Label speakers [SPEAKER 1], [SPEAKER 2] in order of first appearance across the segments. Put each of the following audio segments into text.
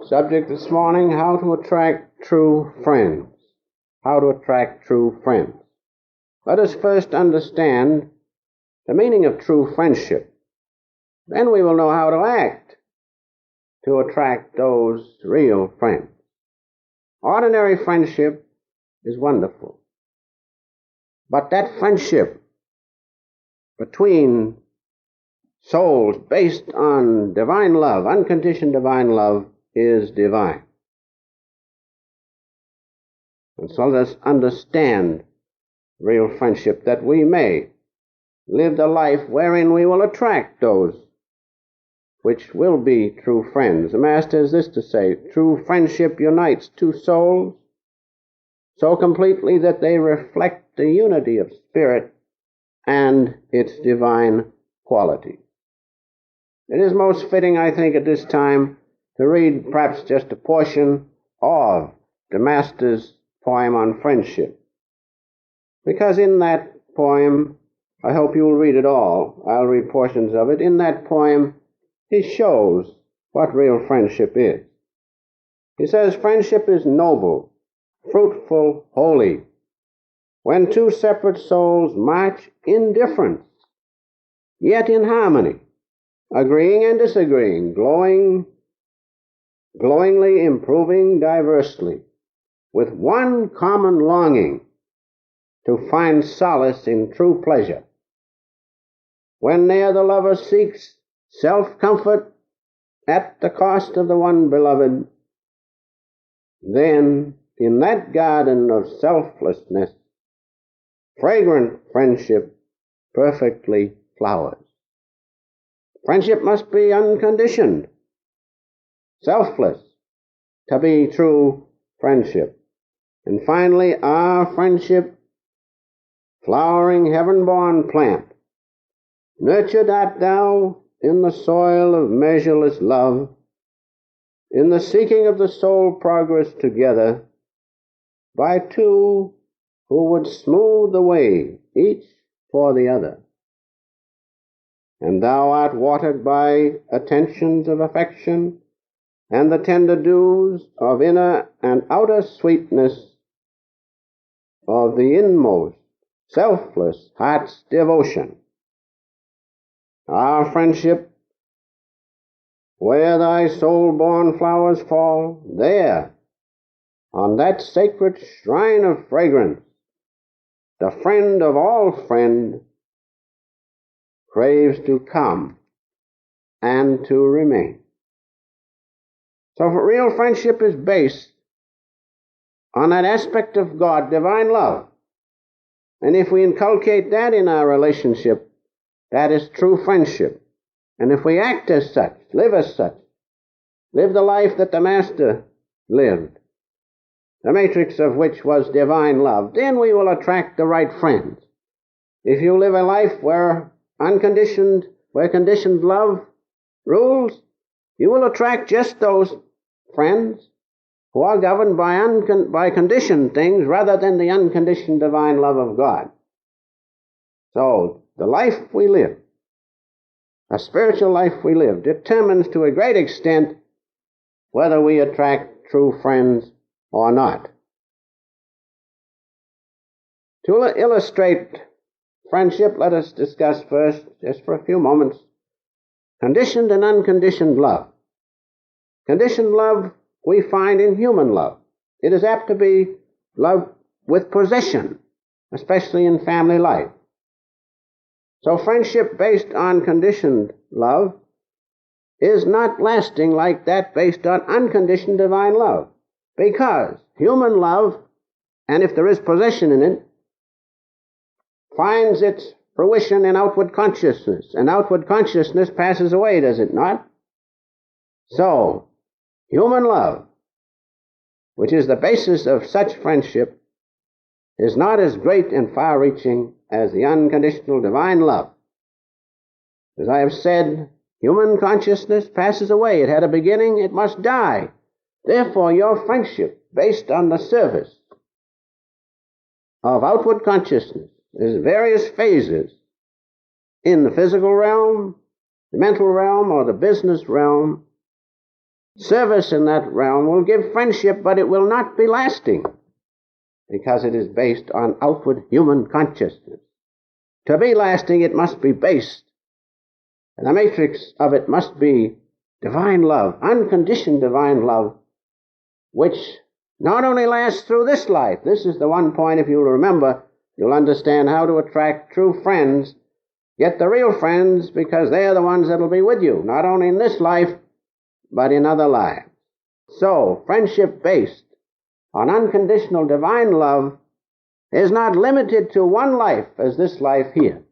[SPEAKER 1] Subject this morning, how to attract true friends. How to attract true friends. Let us first understand the meaning of true friendship. Then we will know how to act to attract those real friends. Ordinary friendship is wonderful. But that friendship between souls based on divine love, unconditioned divine love, is divine. And so let us understand real friendship, that we may live the life wherein we will attract those which will be true friends. The Master has this to say: true friendship unites two souls so completely that they reflect the unity of spirit and its divine quality. It is most fitting, I think, at this time to read perhaps just a portion of the Master's poem on friendship. Because in that poem, I hope you will read it all, I'll read portions of it, in that poem he shows what real friendship is. He says, friendship is noble, fruitful, holy, when two separate souls march in difference, yet in harmony, agreeing and disagreeing, glowingly improving diversely, with one common longing to find solace in true pleasure. When ne'er the lover seeks self-comfort at the cost of the one beloved, then in that garden of selflessness, fragrant friendship perfectly flowers. Friendship must be unconditioned, selfless, to be true friendship. And finally, our friendship, flowering heaven-born plant, nurtured art thou in the soil of measureless love, in the seeking of the soul progress together, by two who would smooth the way, each for the other. And thou art watered by attentions of affection, and the tender dews of inner and outer sweetness of the inmost, selfless heart's devotion. Our friendship, where thy soul-born flowers fall, there, on that sacred shrine of fragrance, the friend of all friend craves to come and to remain. So real friendship is based on that aspect of God, divine love. And if we inculcate that in our relationship, that is true friendship. And if we act as such, live as such, live the life that the Master lived, the matrix of which was divine love, then we will attract the right friends. If you live a life where conditioned love rules, you will attract just those friends who are governed by conditioned things rather than the unconditioned divine love of God. So, the life we live, a spiritual life we live, determines to a great extent whether we attract true friends or not. To illustrate friendship, let us discuss first, just for a few moments, conditioned and unconditioned love. Conditioned love we find in human love. It is apt to be love with possession, especially in family life. So friendship based on conditioned love is not lasting like that based on unconditioned divine love. Because human love, and if there is possession in it, finds its fruition in outward consciousness. And outward consciousness passes away, does it not? So, human love, which is the basis of such friendship, is not as great and far-reaching as the unconditional divine love. As I have said, human consciousness passes away. It had a beginning, it must die. Therefore, your friendship, based on the service of outward consciousness, is various phases in the physical realm, the mental realm, or the business realm, service in that realm will give friendship, but it will not be lasting because it is based on outward human consciousness. To be lasting, it must be based, and the matrix of it must be divine love, unconditioned divine love, which not only lasts through this life. This is the one point, if you'll remember, you'll understand how to attract true friends. Get the real friends, because they are the ones that will be with you, not only in this life, but in other lives. So, friendship based on unconditional divine love is not limited to one life as this life here,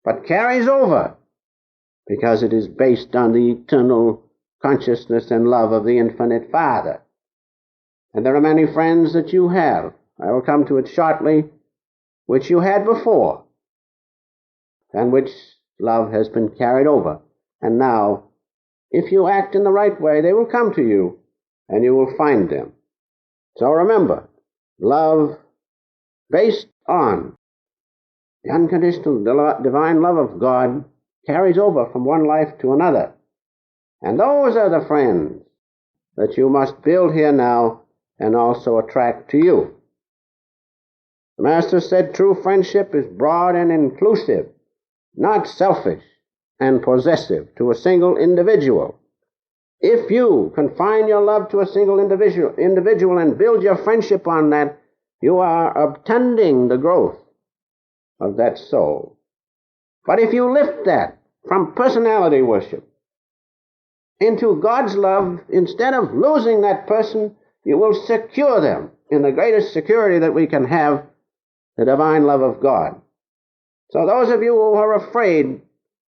[SPEAKER 1] but carries over, because it is based on the eternal consciousness and love of the infinite Father. And there are many friends that you have, I will come to it shortly, which you had before, and which love has been carried over. And now, if you act in the right way, they will come to you, and you will find them. So remember, love based on the unconditional divine love of God carries over from one life to another. And those are the friends that you must build here now and also attract to you. The Master said true friendship is broad and inclusive, not selfish and possessive to a single individual. If you confine your love to a single individual and build your friendship on that, you are obtending the growth of that soul. But if you lift that from personality worship into God's love, instead of losing that person, you will secure them in the greatest security that we can have, the divine love of God. So those of you who are afraid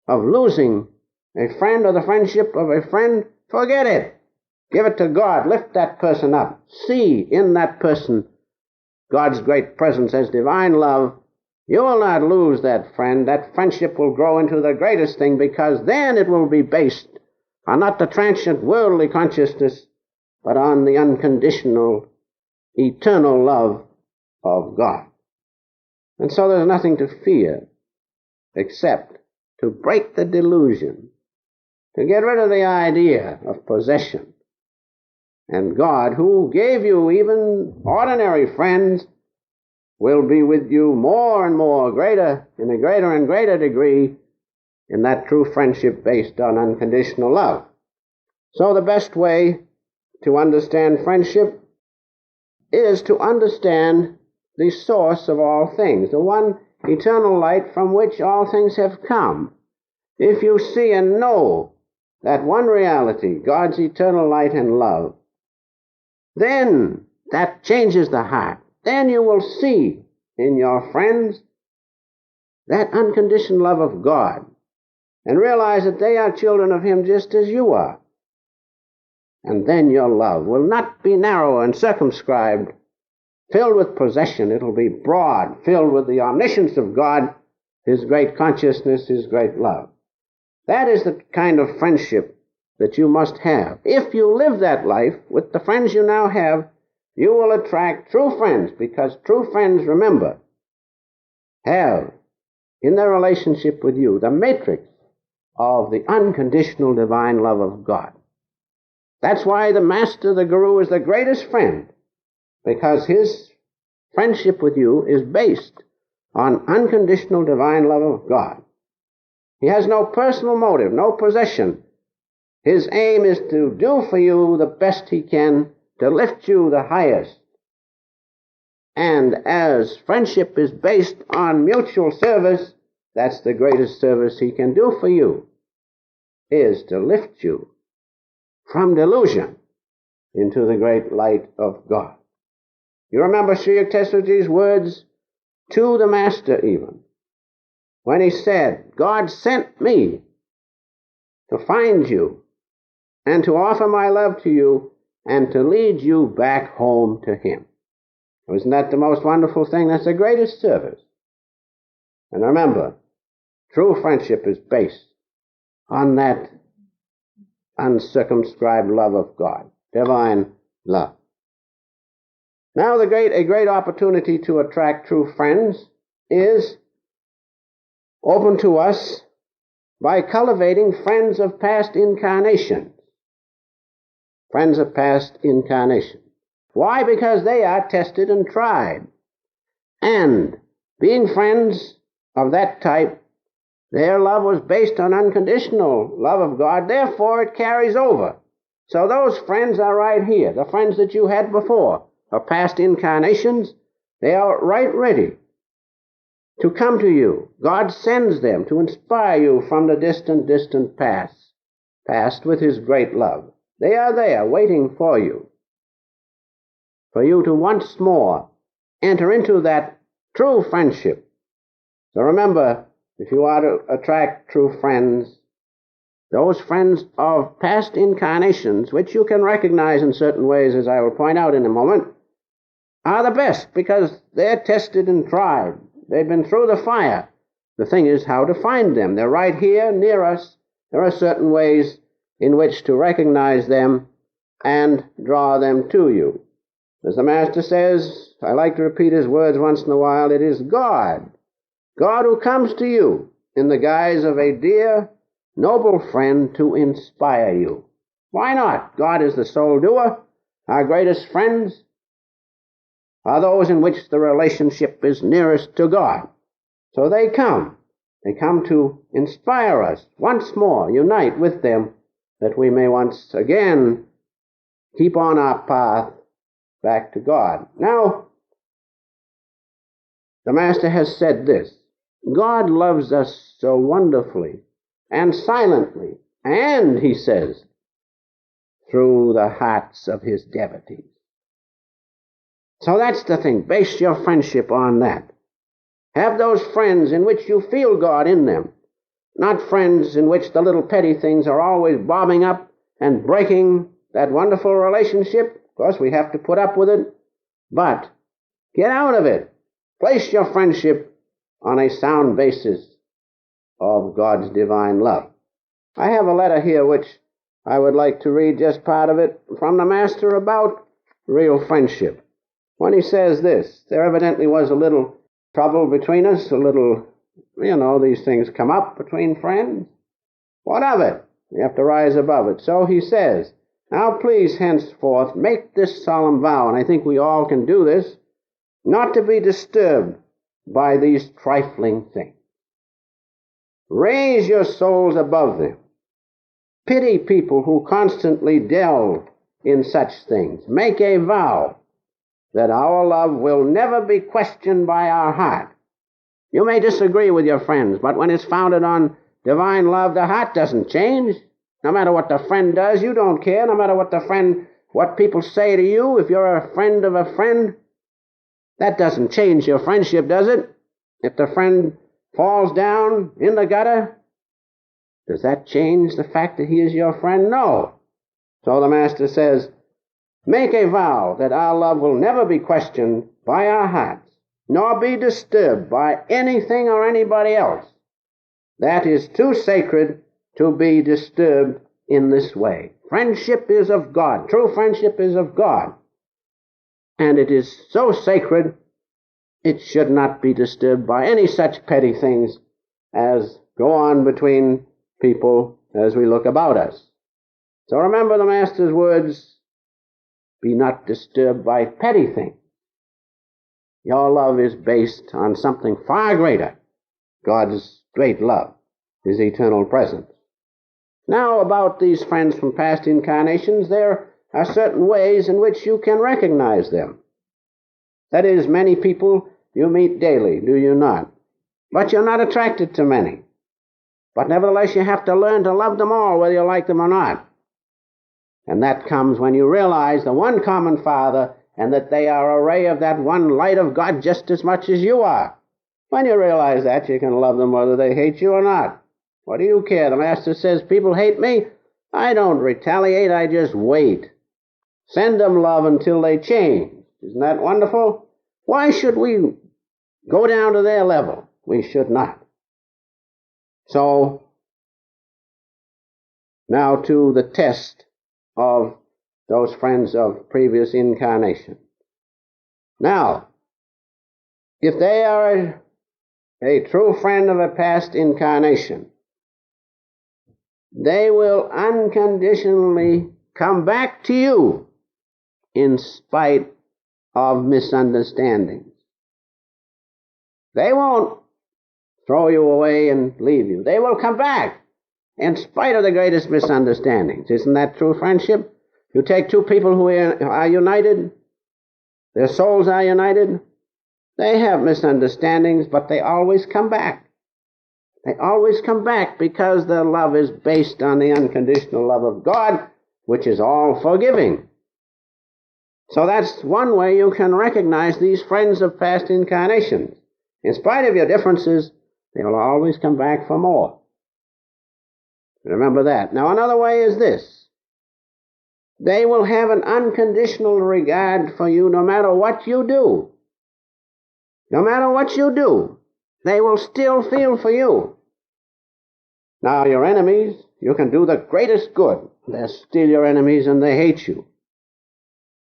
[SPEAKER 1] of losing a friend or the friendship of a friend, forget it. Give it to God. Lift that person up. See in that person God's great presence as divine love. You will not lose that friend. That friendship will grow into the greatest thing, because then it will be based on not the transient worldly consciousness, but on the unconditional, eternal love of God. And so there's nothing to fear except to break the delusion, to get rid of the idea of possession. And God, who gave you even ordinary friends, will be with you more and more, in a greater and greater degree, in that true friendship based on unconditional love. So the best way to understand friendship is to understand the source of all things, the one eternal light from which all things have come. If you see and know that one reality, God's eternal light and love, then that changes the heart. Then you will see in your friends that unconditioned love of God and realize that they are children of Him just as you are. And then your love will not be narrow and circumscribed, filled with possession. It'll be broad, filled with the omniscience of God, His great consciousness, His great love. That is the kind of friendship that you must have. If you live that life with the friends you now have, you will attract true friends, because true friends, remember, have in their relationship with you the matrix of the unconditional divine love of God. That's why the Master, the Guru, is the greatest friend, because his friendship with you is based on unconditional divine love of God. He has no personal motive, no possession. His aim is to do for you the best he can, to lift you the highest. And as friendship is based on mutual service, that's the greatest service he can do for you, is to lift you from delusion into the great light of God. You remember Sri Yukteswarji's words to the Master even, when he said, God sent me to find you and to offer my love to you and to lead you back home to Him. Isn't that the most wonderful thing? That's the greatest service. And remember, true friendship is based on that uncircumscribed love of God, divine love. Now a great opportunity to attract true friends is open to us by cultivating friends of past incarnations. friends of past incarnation. Why? Because they are tested and tried. And being friends of that type, their love was based on unconditional love of God. Therefore, it carries over. So those friends are right here. The friends that you had before of past incarnations, they are right ready to come to you. God sends them to inspire you from the distant past with his great love. They are there waiting for you to once more enter into that true friendship. So remember, if you are to attract true friends, those friends of past incarnations, which you can recognize in certain ways, as I will point out in a moment, are the best because they're tested and tried. They've been through the fire. The thing is how to find them. They're right here near us. There are certain ways in which to recognize them and draw them to you. As the Master says, I like to repeat his words once in a while, it is God who comes to you in the guise of a dear, noble friend to inspire you. Why not? God is the sole doer. Our greatest friends are those in which the relationship is nearest to God. So they come. They come to inspire us once more, unite with them, that we may once again keep on our path back to God. Now, the Master has said this: God loves us so wonderfully and silently, and, he says, through the hearts of his devotees. So that's the thing. Base your friendship on that. Have those friends in which you feel God in them, not friends in which the little petty things are always bobbing up and breaking that wonderful relationship. Of course, we have to put up with it, but get out of it. Place your friendship on a sound basis of God's divine love. I have a letter here which I would like to read just part of it from the Master about real friendship. When he says this, there evidently was a little trouble between us, a little, these things come up between friends. What of it? We have to rise above it. So he says, now please henceforth make this solemn vow, and I think we all can do this, not to be disturbed by these trifling things. Raise your souls above them. Pity people who constantly delve in such things. Make a vow that our love will never be questioned by our heart. You may disagree with your friends, but when it's founded on divine love, the heart doesn't change. No matter what the friend does, you don't care. No matter what people say to you, if you're a friend of a friend, that doesn't change your friendship, does it? If the friend falls down in the gutter, does that change the fact that he is your friend? No. So the Master says, make a vow that our love will never be questioned by our hearts, nor be disturbed by anything or anybody else. That is too sacred to be disturbed in this way. Friendship is of God. True friendship is of God. And it is so sacred, it should not be disturbed by any such petty things as go on between people as we look about us. So remember the Master's words, be not disturbed by petty things. Your love is based on something far greater, God's great love, his eternal presence. Now about these friends from past incarnations, there are certain ways in which you can recognize them. That is, many people you meet daily, do you not? But you're not attracted to many. But nevertheless, you have to learn to love them all, whether you like them or not. And that comes when you realize the one common Father and that they are a ray of that one light of God just as much as you are. When you realize that, you can love them whether they hate you or not. What do you care? The Master says, people hate me. I don't retaliate, I just wait. Send them love until they change. Isn't that wonderful? Why should we go down to their level? We should not. So, now to the test of those friends of previous incarnation. Now, if they are a true friend of a past incarnation, they will unconditionally come back to you in spite of misunderstandings. They won't throw you away and leave you. They will come back in spite of the greatest misunderstandings. Isn't that true friendship? You take two people who are united, their souls are united, they have misunderstandings, but they always come back. They always come back because their love is based on the unconditional love of God, which is all forgiving. So that's one way you can recognize these friends of past incarnations. In spite of your differences, they will always come back for more. Remember that. Now, another way is this. They will have an unconditional regard for you no matter what you do. No matter what you do, they will still feel for you. Now, your enemies, you can do the greatest good. They're still your enemies and they hate you.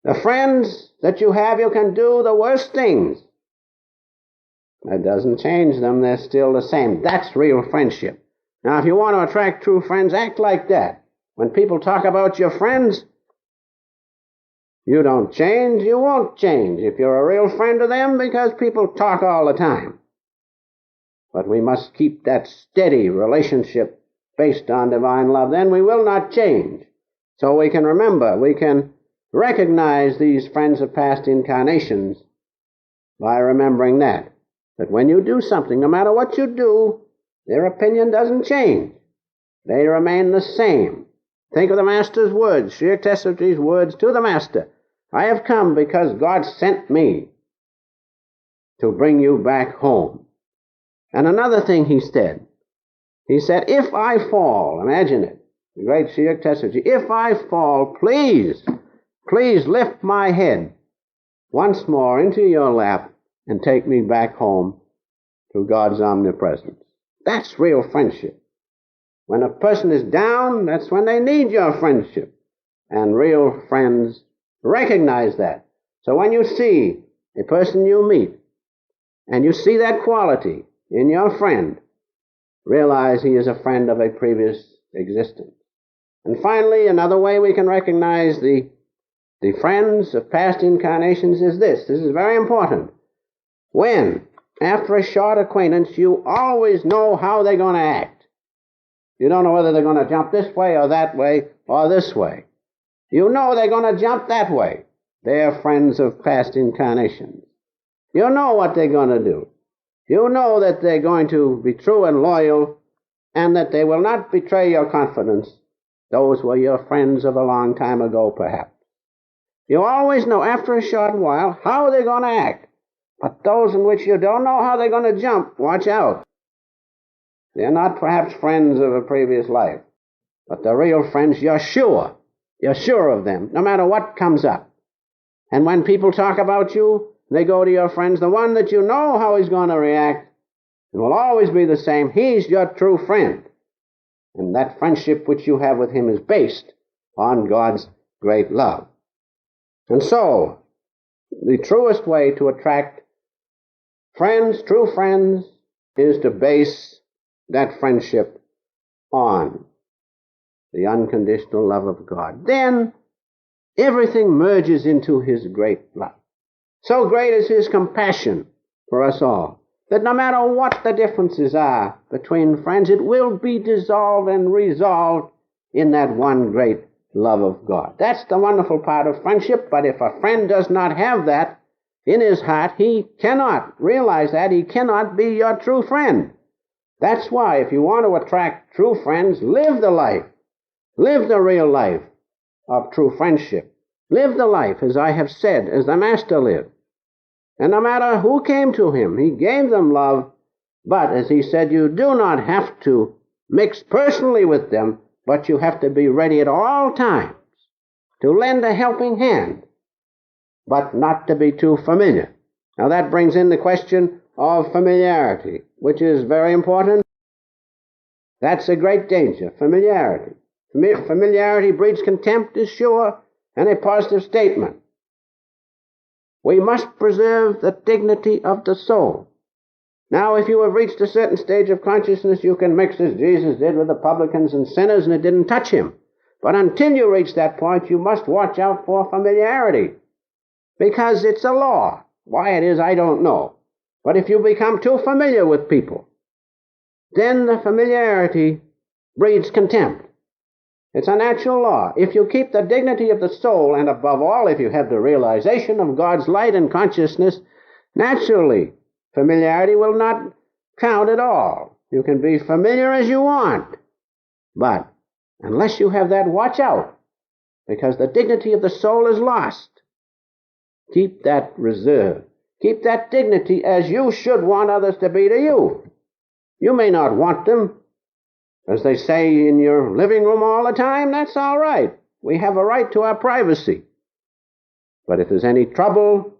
[SPEAKER 1] The friends that you have, you can do the worst things. That doesn't change them. They're still the same. That's real friendship. Now, if you want to attract true friends, act like that. When people talk about your friends, you don't change, you won't change if you're a real friend to them, because people talk all the time. But we must keep that steady relationship based on divine love. Then we will not change. So we can remember, we can recognize these friends of past incarnations by remembering that when you do something, no matter what you do, their opinion doesn't change. They remain the same. Think of the Master's words, Sri Yukteswarji's words to the Master. I have come because God sent me to bring you back home. And another thing he said, if I fall, imagine it, the great Sri Yukteswarji, if I fall, please lift my head once more into your lap and take me back home to God's omnipresence. That's real friendship. When a person is down, that's when they need your friendship. And real friends recognize that. So when you see a person you meet, and you see that quality in your friend, realize he is a friend of a previous existence. And finally, another way we can recognize the friends of past incarnations is this. This is very important. When, after a short acquaintance, you always know how they're going to act. You don't know whether they're going to jump this way or that way or this way. You know they're going to jump that way. They're friends of past incarnations. You know what they're going to do. You know that they're going to be true and loyal and that they will not betray your confidence. Those were your friends of a long time ago, perhaps. You always know after a short while how they're going to act. But those in which you don't know how they're going to jump, watch out. They're not perhaps friends of a previous life, but the real friends, you're sure. You're sure of them, no matter what comes up. And when people talk about you, they go to your friends, the one that you know how he's going to react, and will always be the same. He's your true friend. And that friendship which you have with him is based on God's great love. And so, the truest way to attract friends, true friends, is to base that friendship on the unconditional love of God. Then everything merges into his great love. So great is his compassion for us all, that no matter what the differences are between friends, it will be dissolved and resolved in that one great love of God. That's the wonderful part of friendship, but if a friend does not have that in his heart, he cannot realize that. He cannot be your true friend. That's why if you want to attract true friends, live the life. Live the real life of true friendship. Live the life, as I have said, as the Master lived. And no matter who came to him, he gave them love, but as he said, you do not have to mix personally with them, but you have to be ready at all times to lend a helping hand, but not to be too familiar. Now that brings in the question of familiarity, which is very important. That's a great danger, familiarity. Familiarity breeds contempt, is sure, and a positive statement. We must preserve the dignity of the soul. Now, if you have reached a certain stage of consciousness, you can mix as Jesus did with the publicans and sinners, and it didn't touch him. But until you reach that point, you must watch out for familiarity, because it's a law. Why it is, I don't know. But if you become too familiar with people, then the familiarity breeds contempt. It's a natural law. If you keep the dignity of the soul, and above all, if you have the realization of God's light and consciousness, naturally, familiarity will not count at all. You can be familiar as you want. But unless you have that, watch out, because the dignity of the soul is lost. Keep that reserve. Keep that dignity as you should want others to be to you. You may not want them, as they say, in your living room all the time. That's all right. We have a right to our privacy. But if there's any trouble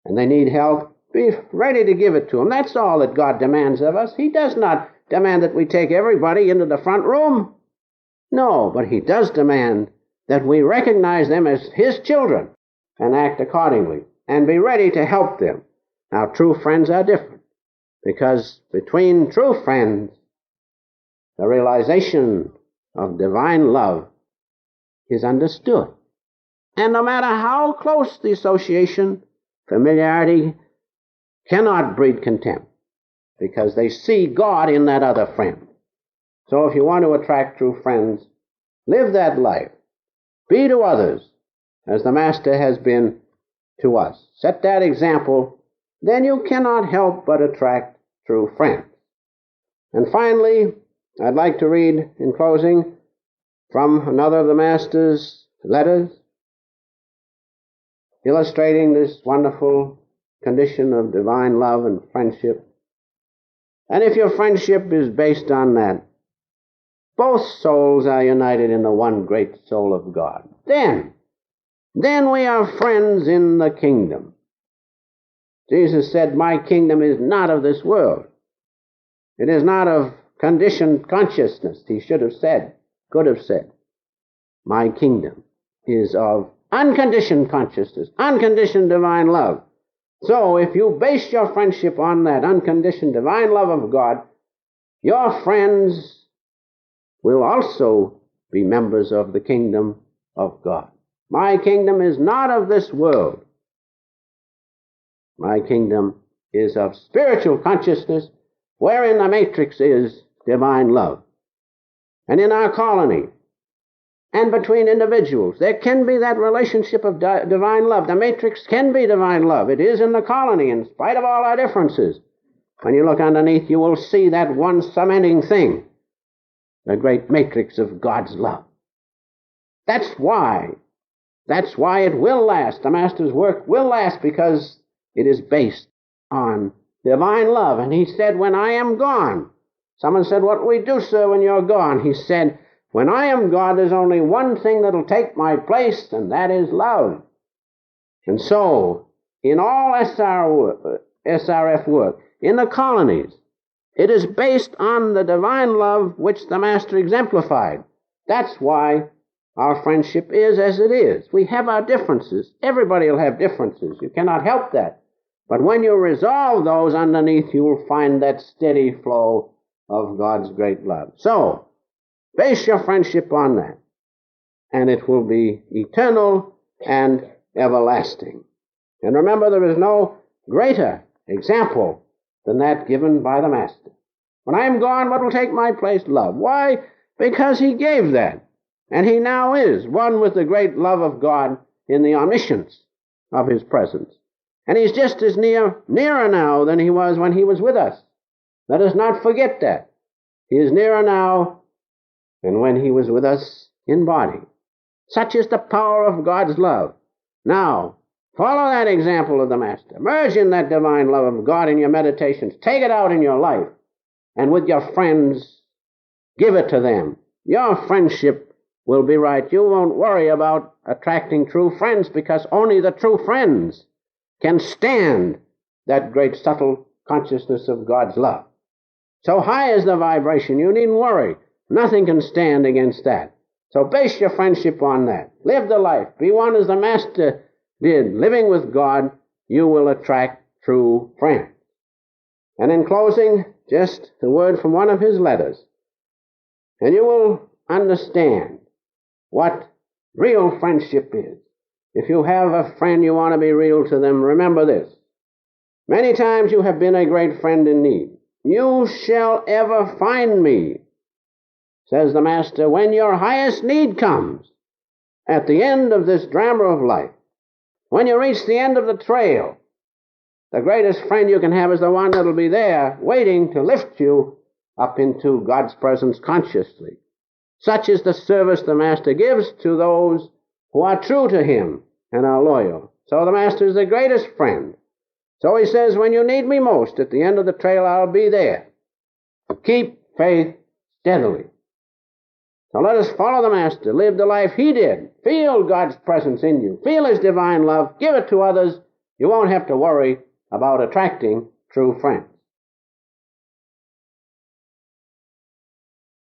[SPEAKER 1] and they need help, be ready to give it to them. That's all that God demands of us. He does not demand that we take everybody into the front room. No, but He does demand that we recognize them as His children and act accordingly and be ready to help them. Now, true friends are different, because between true friends, the realization of divine love is understood. And no matter how close the association, familiarity cannot breed contempt, because they see God in that other friend. So if you want to attract true friends, live that life. Be to others as the Master has been to us. Set that example, then you cannot help but attract true friends. And finally, I'd like to read in closing from another of the Master's letters, illustrating this wonderful condition of divine love and friendship. And if your friendship is based on that, both souls are united in the one great soul of God. Then we are friends in the kingdom. Jesus said, my kingdom is not of this world. It is not of conditioned consciousness. He should have said, could have said, my kingdom is of unconditioned consciousness, unconditioned divine love. So if you base your friendship on that unconditioned divine love of God, your friends will also be members of the kingdom of God. My kingdom is not of this world. My kingdom is of spiritual consciousness, wherein the matrix is divine love. And in our colony, and between individuals, there can be that relationship of divine love. The matrix can be divine love. It is in the colony, in spite of all our differences. When you look underneath, you will see that one cementing thing, the great matrix of God's love. That's why it will last. The Master's work will last, because it is based on divine love. And He said, when I am gone. Someone said, what will we do, sir, when you're gone? He said, when I am gone, there's only one thing that'll take my place, and that is love. And so, in all SRF work, in the colonies, it is based on the divine love which the Master exemplified. That's why our friendship is as it is. We have our differences. Everybody will have differences. You cannot help that. But when you resolve those underneath, you will find that steady flow of God's great love. So, base your friendship on that, and it will be eternal and everlasting. And remember, there is no greater example than that given by the Master. When I am gone, what will take my place? Love. Why? Because He gave that. And He now is one with the great love of God in the omniscience of His presence. And He's just as nearer now than He was when He was with us. Let us not forget that. He is nearer now than when He was with us in body. Such is the power of God's love. Now, follow that example of the Master. Merge in that divine love of God in your meditations. Take it out in your life. And with your friends, give it to them. Your friendship will be right. You won't worry about attracting true friends, because only the true friends can stand that great subtle consciousness of God's love. So high is the vibration, you needn't worry. Nothing can stand against that. So base your friendship on that. Live the life. Be one as the Master did. Living with God, you will attract true friends. And in closing, just a word from one of his letters. And you will understand what real friendship is. If you have a friend, you want to be real to them, remember this. Many times you have been a great friend in need. You shall ever find me, says the Master, when your highest need comes, at the end of this drama of life. When you reach the end of the trail, the greatest friend you can have is the one that will be there waiting to lift you up into God's presence consciously. Such is the service the Master gives to those who are true to him and are loyal. So the Master is the greatest friend. So he says, when you need me most, at the end of the trail, I'll be there. Keep faith steadily. So let us follow the Master, live the life he did. Feel God's presence in you. Feel his divine love. Give it to others. You won't have to worry about attracting true friends.